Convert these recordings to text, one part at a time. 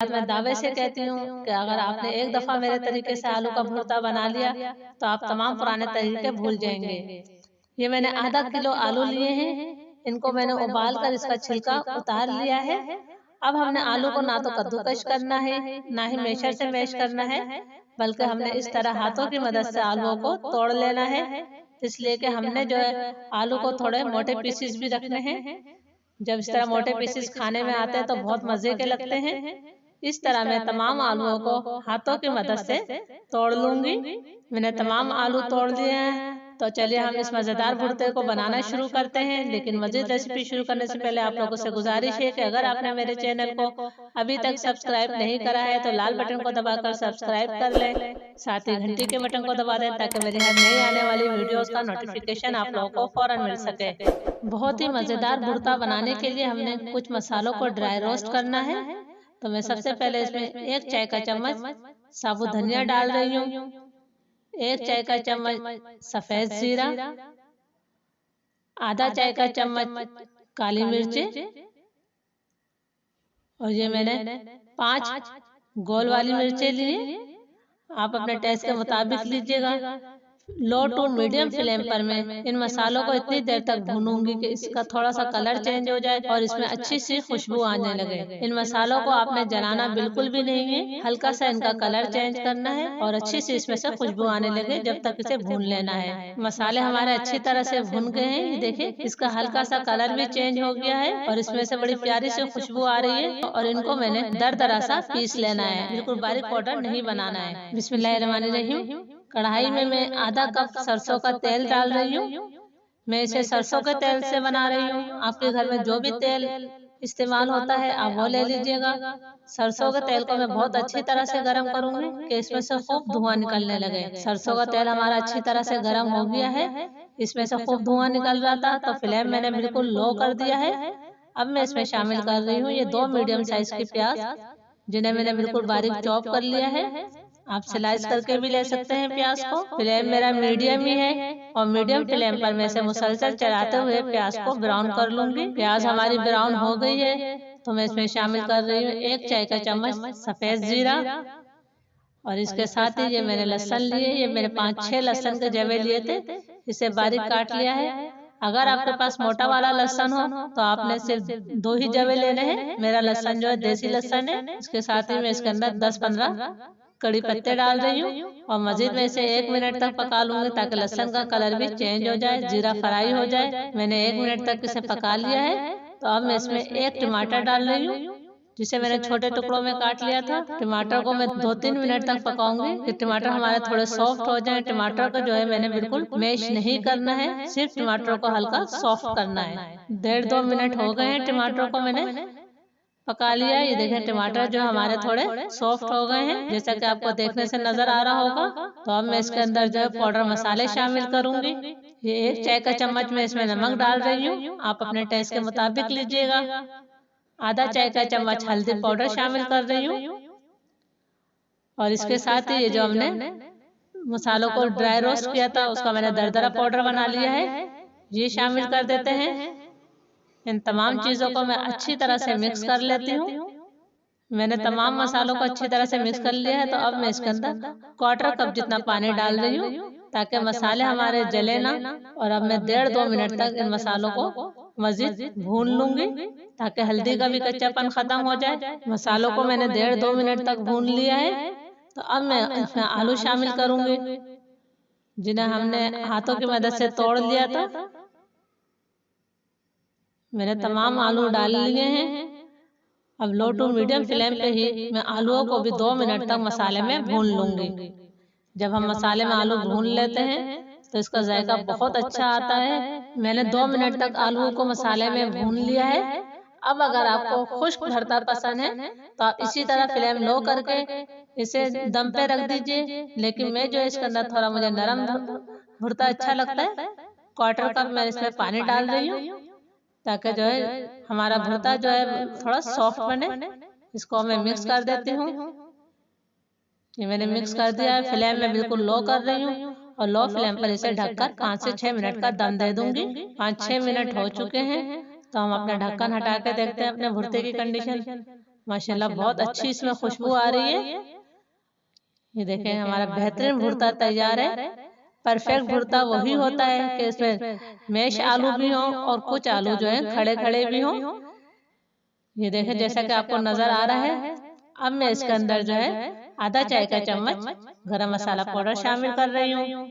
बाद मैं दावे से कहती हूँ कि अगर आपने एक दफा मेरे तरीके से आलू का भुर्ता बना लिया तो आप तमाम पुराने तरीके भूल जाएंगे। ये मैंने आधा किलो आलू लिए हैं, इनको मैंने उबाल कर इसका छिलका उतार लिया है। अब हमने आलू को ना तो कद्दूकश करना है ना ही मैशर से मैश करना है, बल्कि हमने इस तरह हाथों की मदद से आलूओं को तोड़ लेना है। इसलिए कि हमने जो है आलू को थोड़े मोटे पीसेस भी रखने हैं। जब इस तरह मोटे पीसेस खाने में आते हैं तो बहुत मजे के लगते हैं। इस तरह मैं तमाम आलूओं को हाथों की मदद से तोड़ लूंगी। मैंने तमाम आलू तोड़ लिए हैं, तो चलिए हम इस मजेदार भुर्ते को बनाना शुरू करते हैं। लेकिन मजीद रेसिपी शुरू करने से पहले आप लोगों से गुजारिश है कि अगर आपने मेरे चैनल को अभी तक सब्सक्राइब नहीं करा है तो लाल बटन को दबाकर सब्सक्राइब कर लें, साथ ही घंटी के बटन को दबा दें ताकि मेरी हर नई आने वाली वीडियोस का नोटिफिकेशन आप लोगों को फौरन मिल सके। बहुत ही मजेदार भुर्ता बनाने के लिए हमने कुछ मसालों को ड्राई रोस्ट करना है। तो मैं सबसे पहले इसमें 1 चाय का चम्मच साबुत धनिया डाल रही हूँ, 1 चाय का चम्मच सफेद जीरा, आधा चाय का चम्मच काली मिर्ची, और ये मैंने 5 गोल वाली मिर्चें ली। आप अपने टेस्ट के मुताबिक लीजिएगा। लो टू मीडियम फ्लेम पर मैं इन मसालों को इतनी देर तक भूनूंगी कि इसका थोड़ा सा कलर चेंज हो जाए और इसमें अच्छी सी खुशबू आने लगे। इन मसालों को आपने जलाना बिल्कुल भी नहीं है, हल्का सा इनका कलर चेंज करना है और अच्छी सी इसमें से खुशबू आने लगे जब तक इसे भून लेना है। मसाले हमारे अच्छी तरह से भून गए हैं, ये देखिए इसका हल्का सा कलर भी चेंज हो गया है और इसमें से बड़ी प्यारी सी खुशबू आ रही है। और इनको मैंने दरदरा सा पीस लेना है, बिल्कुल बारीक पाउडर नहीं बनाना है। बिस्मिल्लाहिर्रहमानिर्रहीम। कढ़ाई में मैं आधा कप सरसों का तेल डाल रही हूँ। मैं इसे सरसों के तेल से बना रही हूँ। आपके घर में जो भी तेल इस्तेमाल होता है आप वो ले लीजिएगा। सरसों के तेल को मैं बहुत अच्छी तरह से गर्म करूंगी कि इसमें से खूब धुआं निकलने लगे। सरसों का तेल हमारा अच्छी तरह से गर्म हो गया है, इसमें से खूब धुआं निकल रहा था तो फ्लेम मैंने बिल्कुल लो कर दिया है। अब मैं इसमें शामिल कर रही हूँ ये 2 मीडियम साइज की प्याज, जिन्हें मैंने बिल्कुल बारीक चॉप कर लिया है। आप स्लाइस करके भी ले सकते हैं प्याज को। फ्लेम मेरा मीडियम ही है और मीडियम फ्लेम पर मैं इसे मुसलसल चलाते हुए प्याज को ब्राउन कर लूंगी। प्याज हमारी ब्राउन हो गई है तो मैं इसमें शामिल कर रही हूँ 1 चाय का चम्मच सफेद जीरा, और इसके साथ ही ये मैंने लहसुन लिए, ये मैंने 5-6 लहसुन के जवे लिए थे, इसे बारीक काट लिया है। अगर आपके पास मोटा वाला लहसुन हो तो आपने सिर्फ 2 ही जवे लेने हैं। मेरा लहसुन जो है देसी लहसुन है। इसके साथ ही मैं इसके अंदर 10-15 कड़ी पत्ते डाल रही हूँ और मजीद में इसे 1 मिनट तक पका लूंगी ताकि लहसुन का कलर भी चेंज हो जाए, जीरा फ्राई हो जाए। मैंने 1 मिनट तक इसे पका लिया है। तो अब मैं इसमें 1 टमाटर डाल रही हूँ, जिसे मैंने छोटे टुकड़ों में काट लिया था। टमाटर को मैं 2-3 मिनट तक पकाऊंगी कि टमाटर हमारे थोड़े सॉफ्ट हो जाएं। टमाटर को जो है मैंने बिल्कुल मैश नहीं करना है, सिर्फ टमाटर को हल्का सॉफ्ट करना है। 1.5-2 मिनट हो गए हैं टमाटर को मैंने पका लिया। ये देखें टमाटर जो हमारे थोड़े सॉफ्ट हो गए हैं, जैसा कि आपको देखने से नजर आ रहा होगा। तो अब मैं इसके अंदर जो है पाउडर मसाले शामिल करूंगी। ये 1 चाय का चम्मच में इसमें नमक डाल रही हूँ, आप अपने टेस्ट के मुताबिक लीजिएगा। आधा चाय का चम्मच हल्दी पाउडर शामिल कर रही हूँ और इसके साथ ही ये जो हमने मसालों को ड्राई रोस्ट किया था उसका मैंने दरदरा पाउडर बना लिया है, ये शामिल कर देते हैं। इन तमाम चीजों को मैं अच्छी तरह से मिक्स कर लेती हूँ। मैंने तमाम मसालों को अच्छी तरह से मिक्स कर लिया है। तो अब मैं इसके अंदर 1/4 कप जितना पानी डाल रही हूँ ताकि मसाले हमारे जले ना। और अब मैं 1.5-2 मिनट तक इन मसालों को मजीद भून लूंगी ताकि हल्दी का भी कच्चापन खत्म हो जाए। मसालों को मैंने 1.5-2 मिनट तक भून लिया है। तो अब मैं इसमें आलू शामिल करूंगी, जिन्हें हमने हाथों की मदद से तोड़ लिया था। मैंने तमाम आलू डाल लिए हैं। अब लो टू मीडियम फ्लेम पे ही मैं आलूओं को भी 2 मिनट तक मसाले में भून लूंगी। जब हम मसाले में आलू भून लेते हैं तो इसका जायका बहुत अच्छा आता है। मैंने 2 मिनट तक आलूओं को मसाले में भून लिया है। अब अगर आपको खुश्क भरता पसंद है तो आप इसी तरह फ्लेम लो करके इसे दम पे रख दीजिए। लेकिन मैं जो इसके अंदर थोड़ा मुझे नरम भुर्ता अच्छा लगता है, 1/4 कप मैं इसमें पानी डाल रही हूँ ताकि जो है हमारा भुर्ता जो है थोड़ा सॉफ्ट बने। इसको मैं मिक्स कर देती हूँ। ये मैंने मिक्स कर दिया है। फ्लेम में बिल्कुल लो कर रही हूँ और लो फ्लेम पर इसे ढककर 5 से 6 मिनट का दम दे दूंगी। 5-6 मिनट हो चुके हैं तो हम अपना ढक्कन हटा के देखते हैं अपने भुर्ते की कंडीशन। माशाल्लाह बहुत अच्छी इसमें खुशबू आ रही है। ये देखें हमारा बेहतरीन भुर्ता तैयार है। परफेक्ट भुर्ता वही होता है कि इसमें मैश आलू भी हो और कुछ आलू जो है खड़े खड़े भी हो। ये देखें जैसा कि आपको नजर आ रहा है। अब मैं इसके अंदर जो है आधा चाय का चम्मच गरम मसाला पाउडर शामिल कर रही हूँ।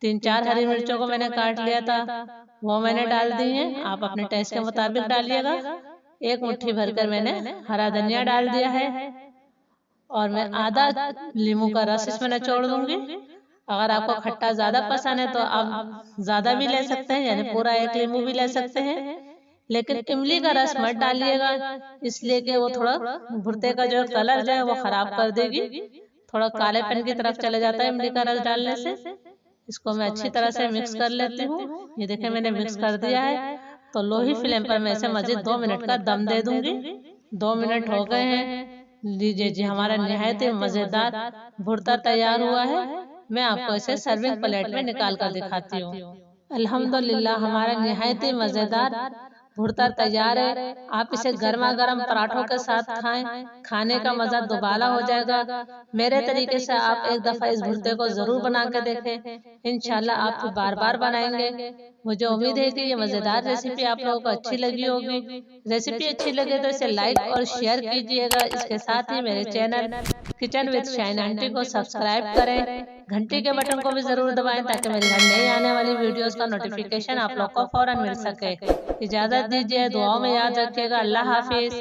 3-4 हरी मिर्चों को मैंने काट लिया था, वो मैंने डाल दी है। आप अपने टेस्ट के मुताबिक डालिएगा। 1 मुट्ठी भरकर मैंने हरा धनिया डाल दिया है और मैं आधा नींबू का रस इसमें निचोड़ दूंगी। अगर आपको खट्टा ज्यादा पसंद है तो आप ज्यादा भी ले सकते हैं, यानी पूरा 1 नींबू भी ले सकते हैं। लेकिन इमली का रस मत डालिएगा, इसलिए कि वो थोड़ा भुर्ते का जो कलर जो है वो खराब कर देगी, थोड़ा कालेपन की तरफ चले जाता है इमली का रस डालने से। इसको मैं अच्छी तरह से मिक्स कर लेती हूँ। ये देखें मैंने मिक्स कर दिया है। तो लो ही फ्लेम पर मैं इसे मजीद 2 मिनट का दम दे दूंगी। 2 मिनट हो गए हैं। लीजिए जी हमारा निहायत ही मजेदार भुर्ता तैयार हुआ है। मैं आपको इसे सर्विंग प्लेट में निकाल कर दिखाती हूँ। अल्हम्दुलिल्लाह हमारा निहायत ही मजेदार भुर्ता तैयार है। आप इसे गर्मा गर्म पराठों के साथ खाएं, खाने का मजा दोबारा हो जाएगा। मेरे तरीके से आप एक दफा इस भुर्ते को जरूर बना के देखें, इंशाल्लाह आप फिर बार बार बनाएंगे। मुझे उम्मीद है कि ये मजेदार रेसिपी आप लोगों को अच्छी लगी होगी। रेसिपी अच्छी लगे तो इसे लाइक और शेयर कीजिएगा। इसके साथ ही मेरे channel kitchen with shine aunty को सब्सक्राइब करें, घंटी के बटन को भी जरूर दबाएं ताकि मेरी हर नई आने वाली वीडियोस का नोटिफिकेशन आप लोग को फौरन मिल सके। इजाजत दीजिए, दुआओं में याद रखिएगा। अल्लाह हाफिज।